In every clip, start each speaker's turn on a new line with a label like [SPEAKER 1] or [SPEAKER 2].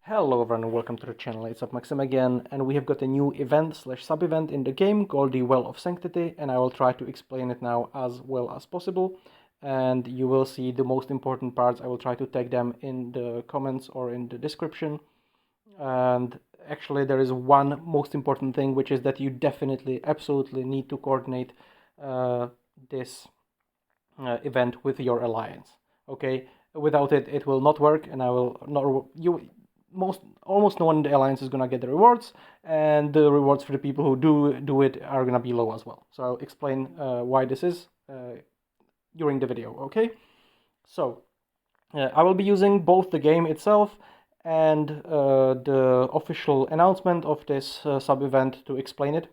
[SPEAKER 1] Hello everyone and welcome to the channel. It's up Maxim again, and we have got a new event slash sub-event in the game called the Well of Sanctity, and I will try to explain it now as well as possible. And you will see the most important parts. I will try to tag them in the comments or in the description. And actually there is one most important thing, which is that you definitely, absolutely need to coordinate this event with your alliance. Okay, without it, it will not work, and I will not. Almost no one in the alliance is gonna get the rewards, and the rewards for the people who do it are gonna be low as well. So I'll explain why this is during the video. Okay, so I will be using both the game itself and the official announcement of this sub-event to explain it,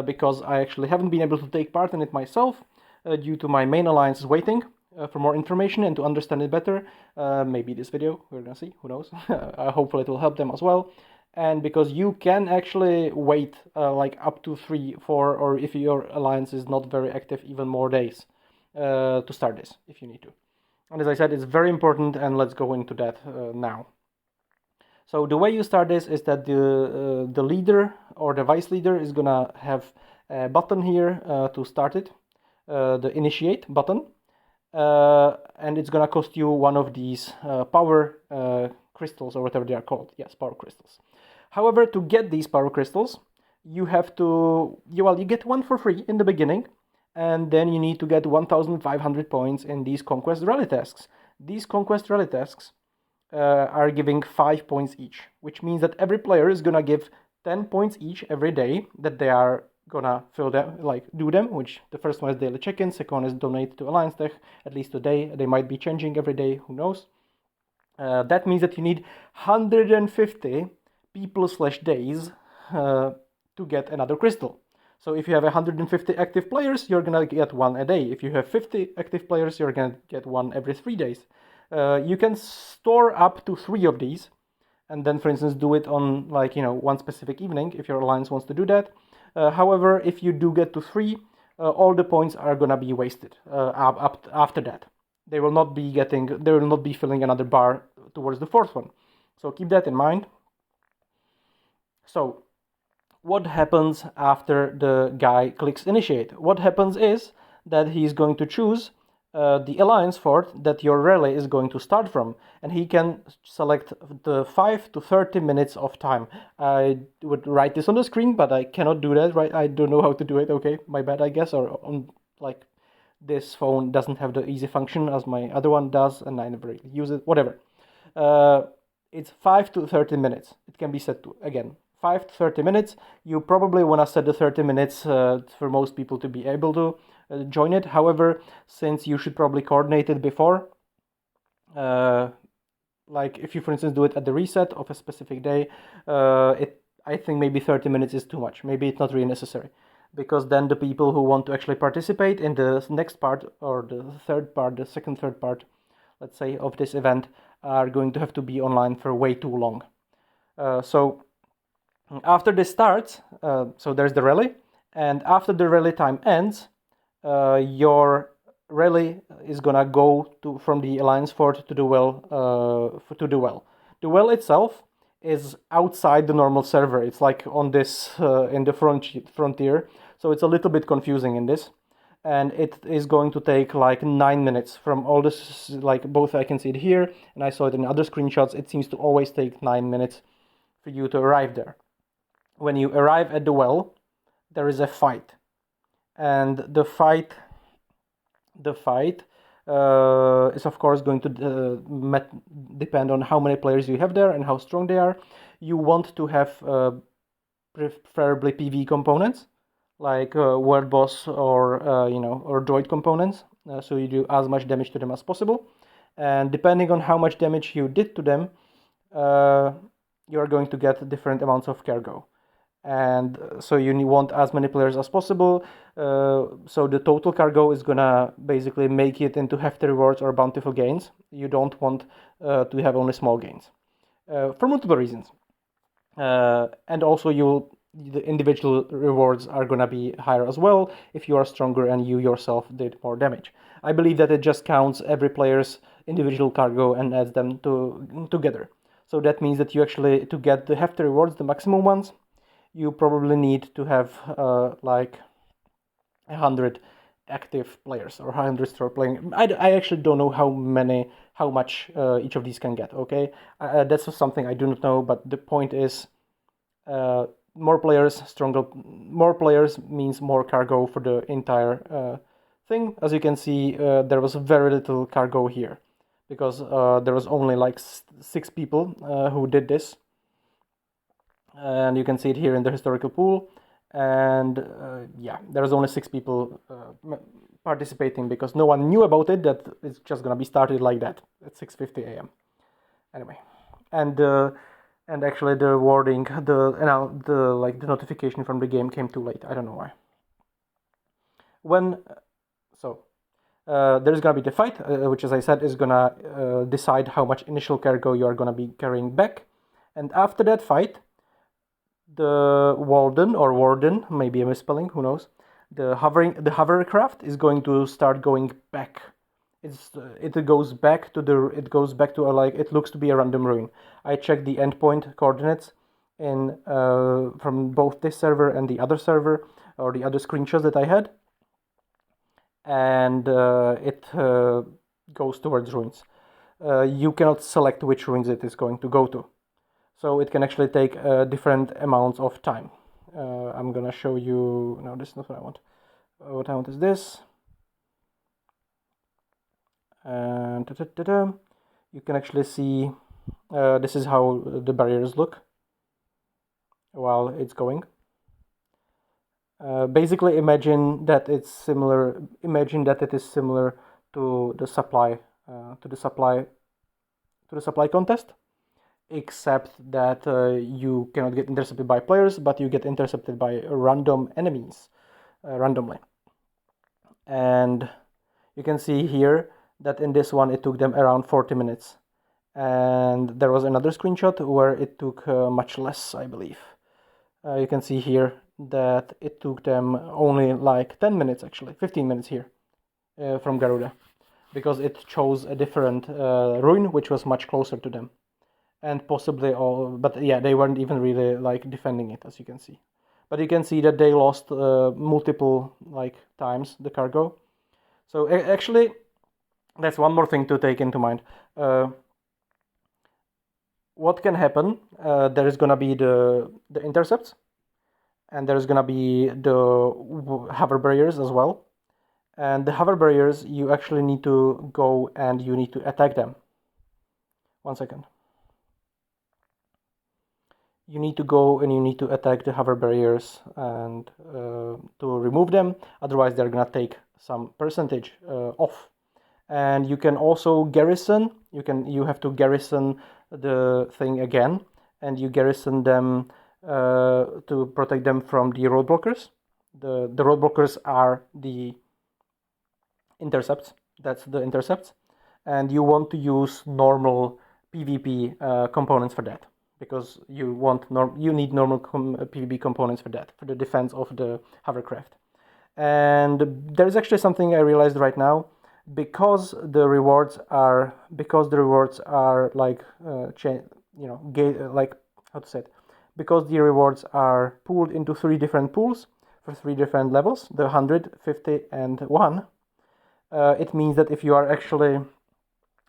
[SPEAKER 1] because I actually haven't been able to take part in it myself due to my main alliance waiting for more information and to understand it better. Maybe this video, we're gonna see, who knows. Hopefully it will help them as well. And because you can actually wait like up to 3, 4, or if your alliance is not very active, even more days to start this if you need to. And as I said, it's very important, and let's go into that now. So the way you start this is that the leader or the vice leader is gonna have a button here to start it, the initiate button. And it's gonna cost you one of these power crystals, or whatever they are called. Yes, power crystals. However, to get these power crystals, you have to, you get one for free in the beginning, and then you need to get 1,500 points in these conquest rally tasks. These conquest rally tasks are giving 5 points each, which means that every player is gonna give 10 points each every day that they are gonna fill them, like do them, which the first one is daily check-in, second one is donate to Alliance Tech, at least today. They might be changing every day, who knows. That means that you need 150 people slash days to get another crystal. So if you have 150 active players, you're gonna get one a day. If you have 50 active players, you're gonna get one every 3 days. You can store up to 3 of these, and then, for instance, do it on, like, one specific evening if your alliance wants to do that. However, if you do get to 3, all the points are gonna be wasted up after that. They will not be filling another bar towards the 4th one. So keep that in mind. So what happens after the guy clicks initiate? What happens is that he's going to choose the alliance fort that your rally is going to start from, and he can select the 5 to 30 minutes of time. I would write this on the screen, but I cannot do that, right? I don't know how to do it. Okay, my bad, I guess. Or on, like, this phone doesn't have the easy function as my other one does, and I never really use it. Whatever. It's 5 to 30 minutes. It can be set to, again, 5 to 30 minutes. You probably want to set the 30 minutes for most people to be able to join it. However, since you should probably coordinate it before, like if you, for instance, do it at the reset of a specific day, I think maybe 30 minutes is too much. Maybe it's not really necessary, because then the people who want to actually participate in the next part, or the third part, the third part, let's say, of this event, are going to have to be online for way too long. So after this starts, so there's the rally, and after the rally time ends, your rally is gonna go from the Alliance Fort to the well. The well itself is outside the normal server. It's like on this in the frontier, so it's a little bit confusing in this, and it is going to take like 9 minutes from all this. Like, both I can see it here, and I saw it in other screenshots. It seems to always take 9 minutes for you to arrive there. When you arrive at the well, there is a fight. And the fight is of course going to depend on how many players you have there and how strong they are. You want to have preferably PV components, like word boss or or droid components, so you do as much damage to them as possible. And depending on how much damage you did to them, you are going to get different amounts of cargo. And so you want as many players as possible, so the total cargo is gonna basically make it into hefty rewards or bountiful gains. You don't want to have only small gains for multiple reasons, and also the individual rewards are gonna be higher as well if you are stronger and you yourself did more damage. I believe that it just counts every player's individual cargo and adds them together. So that means that you actually, to get the hefty rewards, the maximum ones, you probably need to have like 100 active players or 100 start playing. I actually don't know how much each of these can get. Okay, that's something I do not know. But the point is, more players, stronger. More players means more cargo for the entire thing. As you can see, there was very little cargo here because there was only like 6 people who did this, and you can see it here in the historical pool. And yeah, there was only 6 people participating because no one knew about it, that it's just gonna be started like that at 6:50 a.m. Anyway, and actually the wording, the notification from the game came too late. I don't know why. There's gonna be the fight, which, as I said, is gonna decide how much initial cargo you are gonna be carrying back, and after that fight, the warden, maybe a misspelling, who knows, the hovercraft is going to start going back. It goes back to like, it looks to be a random ruin. I checked the endpoint coordinates in from both this server and the other server, or the other screenshots that I had, and it goes towards ruins. You cannot select which ruins it is going to go to. So it can actually take different amounts of time. I'm gonna show you. No, this is not what I want. What I want is this. And you can actually see this is how the barriers look while it's going. Basically, imagine that it is similar to the supply contest, except that you cannot get intercepted by players, but you get intercepted by random enemies randomly. And you can see here that in this one it took them around 40 minutes, and there was another screenshot where it took much less, I believe. You can see here that it took them only like 10 minutes, actually 15 minutes here from Garuda, because it chose a different ruin which was much closer to them. And possibly but yeah, they weren't even really like defending it, as you can see. But you can see that they lost multiple like times the cargo. So actually, that's one more thing to take into mind. What can happen? There is gonna be the intercepts, and there's gonna be the hover barriers as well. And the hover barriers, you actually need to go and you need to attack them. One second. You need to go and you need to attack the hover barriers and to remove them. Otherwise, they're gonna take some percentage off. And you can also garrison. You have to garrison the thing again, and you garrison them to protect them from the roadblockers. The roadblockers are the intercepts. That's the intercepts, and you want to use normal PvP components for that, because you need normal PvP components for that, for the defense of the hovercraft. And there's actually something I realized right now. Because the rewards are like like, how to say it, because the rewards are pooled into 3 different pools for 3 different levels, the 100, 50, and 1. It means that if you are actually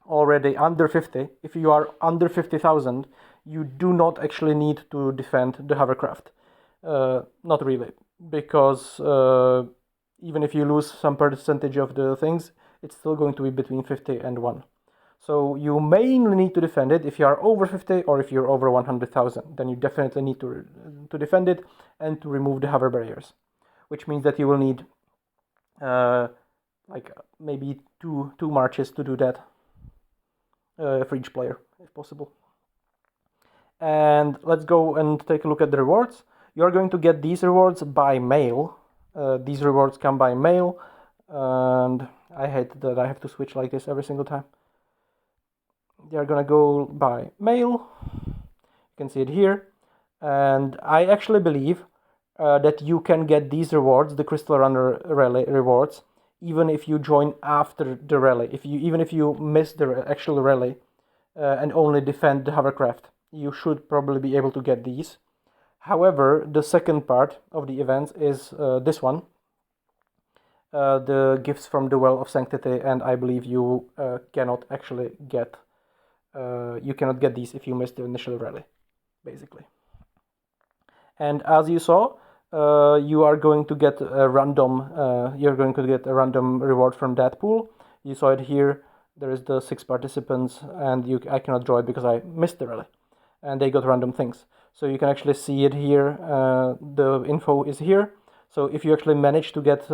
[SPEAKER 1] already under 50, if you are under 50,000, you do not actually need to defend the hovercraft. Not really, because even if you lose some percentage of the things, it's still going to be between 50 and 1. So you mainly need to defend it if you are over 50 or if you're over 100,000. Then you definitely need to defend it and to remove the hover barriers, which means that you will need like maybe two marches to do that for each player, if possible. And let's go and take a look at the rewards. You're going to get these rewards by mail. These rewards come by mail, and I hate that I have to switch like this every single time. They are gonna go by mail. You can see it here, and I actually believe that you can get these rewards, the Crystal Runner Rally rewards, even if you join after the rally. Even if you miss the actual rally and only defend the hovercraft, you should probably be able to get these. However, the second part of the events is this one, the gifts from the Well of Sanctity, and I believe you cannot actually get these if you missed the initial rally, basically. And as you saw, you are going to get a random reward from that pool. You saw it here. There is the 6 participants, and I cannot draw it because I missed the rally, and they got random things. So you can actually see it here. The info is here. So if you actually manage to get,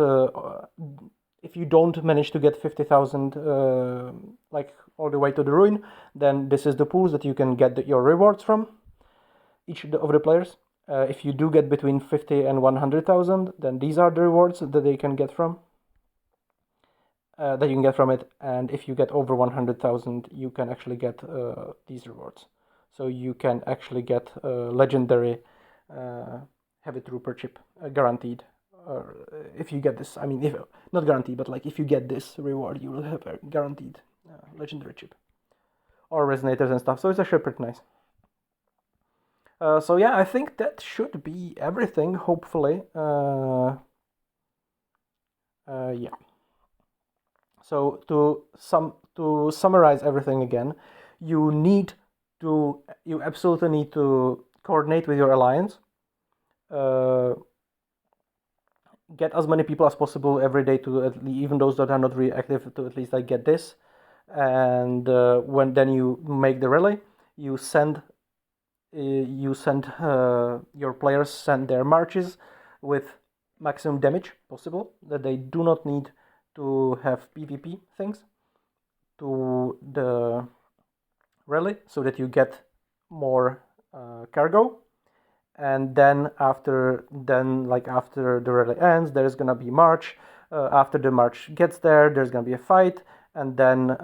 [SPEAKER 1] if you don't manage to get 50,000, like all the way to the ruin, then this is the pools that you can get your rewards from, each of the players. If you do get between 50 and 100,000, then these are the rewards that they can get from, that you can get from it. And if you get over 100,000, you can actually get these rewards. So you can actually get a legendary heavy trooper chip, guaranteed. If you get this, I mean, if not guaranteed, but like if you get this reward, you will have a guaranteed legendary chip or resonators and stuff. So it's actually pretty nice. So yeah, I think that should be everything, hopefully. Yeah. So to summarize everything again, you absolutely need to coordinate with your alliance. Get as many people as possible every day to even those that are not really active, to at least like get this. And when then you make the rally, your players send their marches with maximum damage possible, that they do not need to have PvP things to the rally, so that you get more cargo. And then after the rally ends, there's gonna be march. After the march gets there, there's gonna be a fight, and then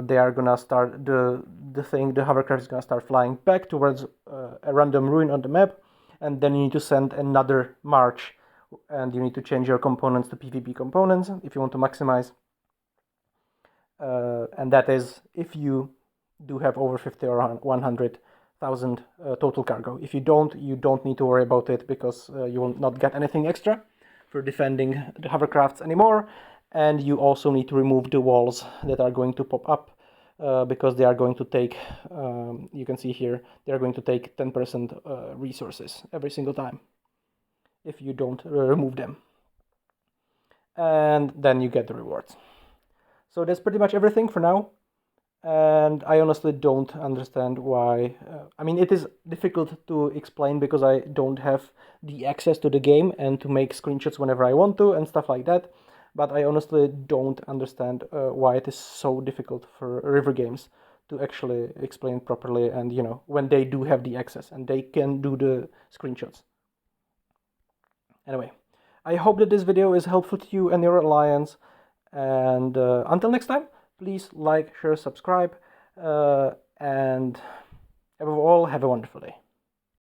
[SPEAKER 1] they are gonna start the hovercraft is gonna start flying back towards a random ruin on the map, and then you need to send another march, and you need to change your components to PvP components if you want to maximize. And that is if you do have over 50 or 100,000 total cargo. If you don't need to worry about it, because you will not get anything extra for defending the hovercrafts anymore. And you also need to remove the walls that are going to pop up, because they are going to take, you can see here, they are going to take 10% resources every single time if you don't remove them. And then you get the rewards. So that's pretty much everything for now. And I honestly don't understand why. I mean, it is difficult to explain because I don't have the access to the game and to make screenshots whenever I want to and stuff like that. But I honestly don't understand why it is so difficult for River Games to actually explain properly, and when they do have the access and they can do the screenshots. Anyway, I hope that this video is helpful to you and your alliance. And until next time, please like, share, subscribe, and above all, have a wonderful day.